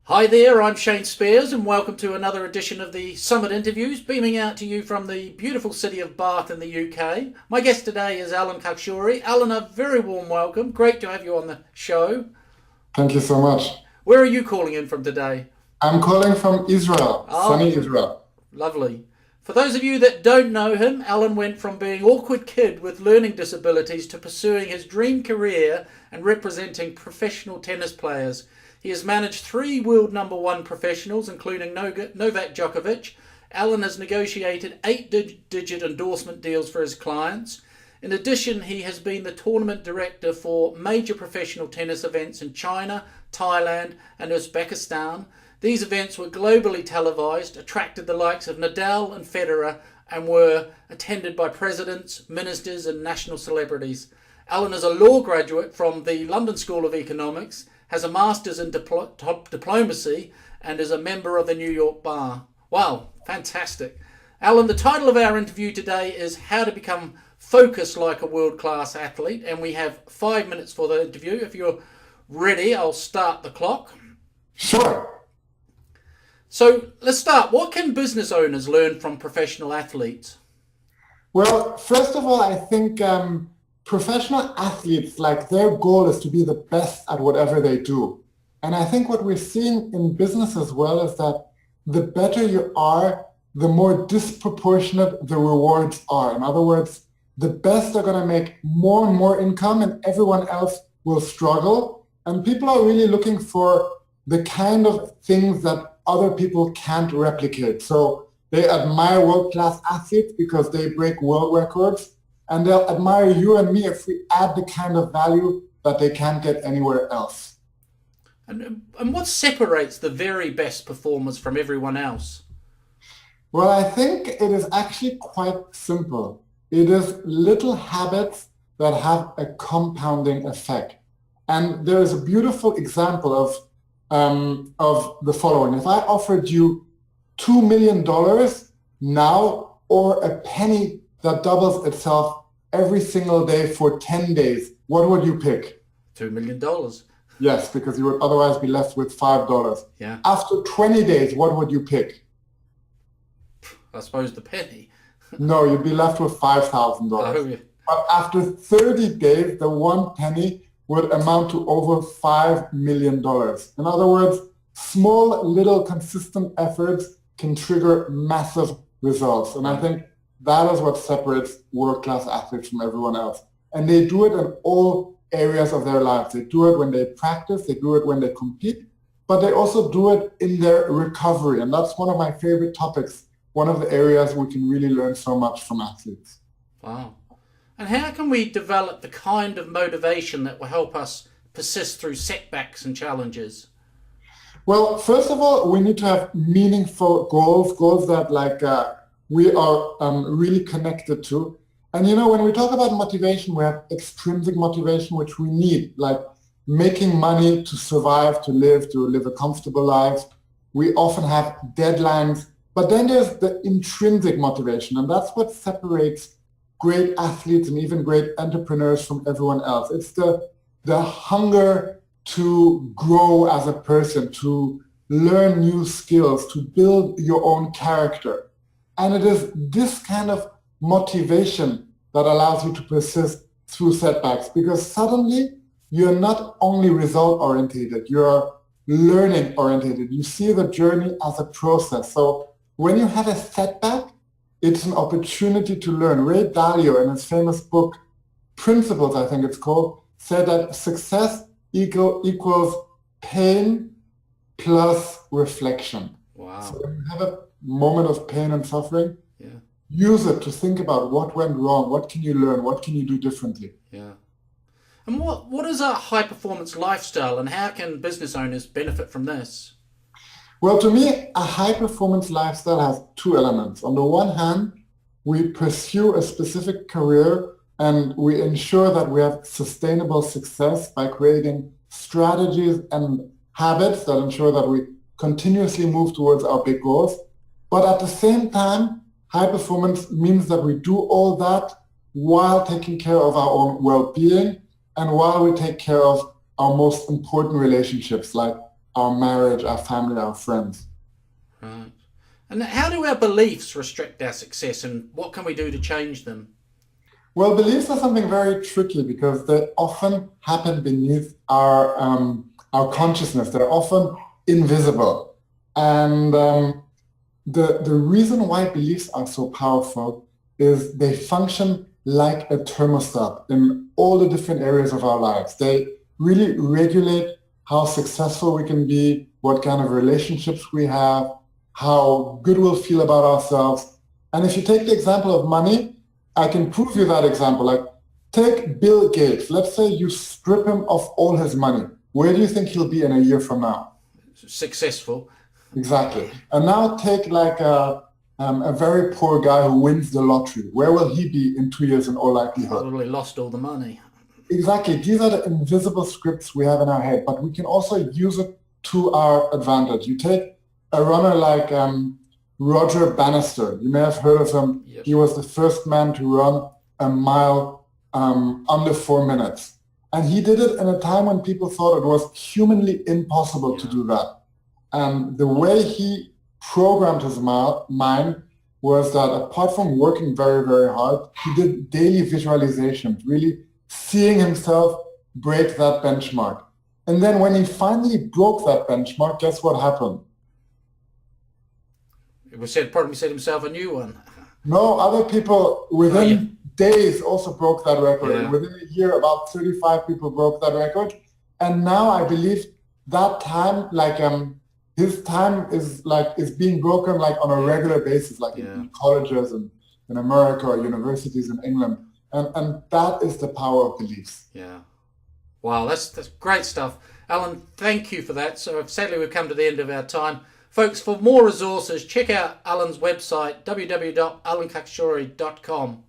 Hi there, I'm Shane Spiers and welcome to another edition of the Summit Interviews, beaming out to you from the beautiful city of Bath in the UK. My guest today is Allon Khakshouri. Allon, a very warm welcome. Great to have you on the show. Thank you so much. Where are you calling in from today? I'm calling from Israel, Oh, sunny Israel. lovely. For those of you that don't know him, Allon went from being an awkward kid with learning disabilities to pursuing his dream career and representing professional tennis players. He has managed three world number one professionals, including Novak Djokovic. Allon has negotiated eight-digit endorsement deals for his clients. In addition, he has been the tournament director for major professional tennis events in China, Thailand and Uzbekistan. These events were globally televised, attracted the likes of Nadal and Federer, and were attended by presidents, ministers and national celebrities. Allon is a law graduate from the London School of Economics, has a master's in diplomacy and is a member of the New York Bar. Wow, fantastic. Allon, the title of our interview today is How to Become Focused Like a World-Class Athlete, and we have 5 minutes for the interview. If you're ready, I'll start the clock. Sure. So let's start. What can business owners learn from professional athletes? Well, first of all, I think professional athletes, like their goal is to be the best at whatever they do. And I think what we're seeing in business as well is that the better you are, the more disproportionate the rewards are. In other words, the best are going to make more and more income and everyone else will struggle. And people are really looking for the kind of things that other people can't replicate. So they admire world-class athletes because they break world records. And they'll admire you and me if we add the kind of value that they can't get anywhere else. And what separates the very best performers from everyone else? Well, I think it is actually quite simple. It is little habits that have a compounding effect. And there is a beautiful example of the following. If I offered you $2 million now, or a penny that doubles itself every single day for 10 days, what would you pick? $2 million. Yes, because you would otherwise be left with $5. Yeah. After 20 days, what would you pick? I suppose the penny. No, you'd be left with $5,000. Oh, yeah. But after 30 days, the one penny would amount to over $5 million. In other words, small, little, consistent efforts can trigger massive results. And I think that is what separates world-class athletes from everyone else. And they do it in all areas of their lives. They do it when they practice, they do it when they compete, but they also do it in their recovery. And that's one of my favorite topics, one of the areas we can really learn so much from athletes. Wow. And how can we develop the kind of motivation that will help us persist through setbacks and challenges? Well, first of all, we need to have meaningful goals that we are really connected to. And when we talk about motivation, we have extrinsic motivation, which we need, like making money to survive, to live a comfortable life. We often have deadlines, but then there's the intrinsic motivation, and that's what separates great athletes and even great entrepreneurs from everyone else. It's the hunger to grow as a person, to learn new skills, to build your own character. And it is this kind of motivation that allows you to persist through setbacks, because suddenly you're not only result-oriented, you're learning-oriented. You see the journey as a process. So when you have a setback, it's an opportunity to learn. Ray Dalio, in his famous book, Principles, I think it's called, said that success equals pain plus reflection. Wow. So when you have a moment of pain and suffering, Yeah. use it to think about what went wrong, what can you learn, what can you do differently. Yeah. And what is a high performance lifestyle and how can business owners benefit from this? Well, to me, a high performance lifestyle has two elements. On the one hand, we pursue a specific career and we ensure that we have sustainable success by creating strategies and habits that ensure that we continuously move towards our big goals. But at the same time, high performance means that we do all that while taking care of our own well-being and while we take care of our most important relationships, like our marriage, our family, our friends. Right. And how do our beliefs restrict our success, and what can we do to change them? Well, beliefs are something very tricky because they often happen beneath our consciousness. They're often invisible. And the reason why beliefs are so powerful is they function like a thermostat in all the different areas of our lives. They really regulate how successful we can be, what kind of relationships we have, how good we'll feel about ourselves. And if you take the example of money, I can prove you that example. Like, take Bill Gates. Let's say you strip him of all his money. Where do you think he'll be in a year from now? Successful. Exactly. And now take like a very poor guy who wins the lottery. Where will he be in 2 years in all likelihood? Probably lost all the money. Exactly. These are the invisible scripts we have in our head, but we can also use it to our advantage. You take a runner like Roger Bannister. You may have heard of him. Yep. He was the first man to run a mile under 4 minutes. And he did it in a time when people thought it was humanly impossible to do that. And the way he programmed his mind was that apart from working very, very hard, he did daily visualizations, really seeing himself break that benchmark. And then when he finally broke that benchmark, guess what happened? Probably set himself a new one. No, other people within days also broke that record. Yeah. And within a year, about 35 people broke that record. And now I believe that time, his time is being broken like on a regular basis, like in colleges and in America or universities in England. And that is the power of beliefs. Yeah. Wow, that's great stuff. Allon, thank you for that. So sadly we've come to the end of our time. Folks, for more resources, check out Allon's website, www.allonKhakshouri.com.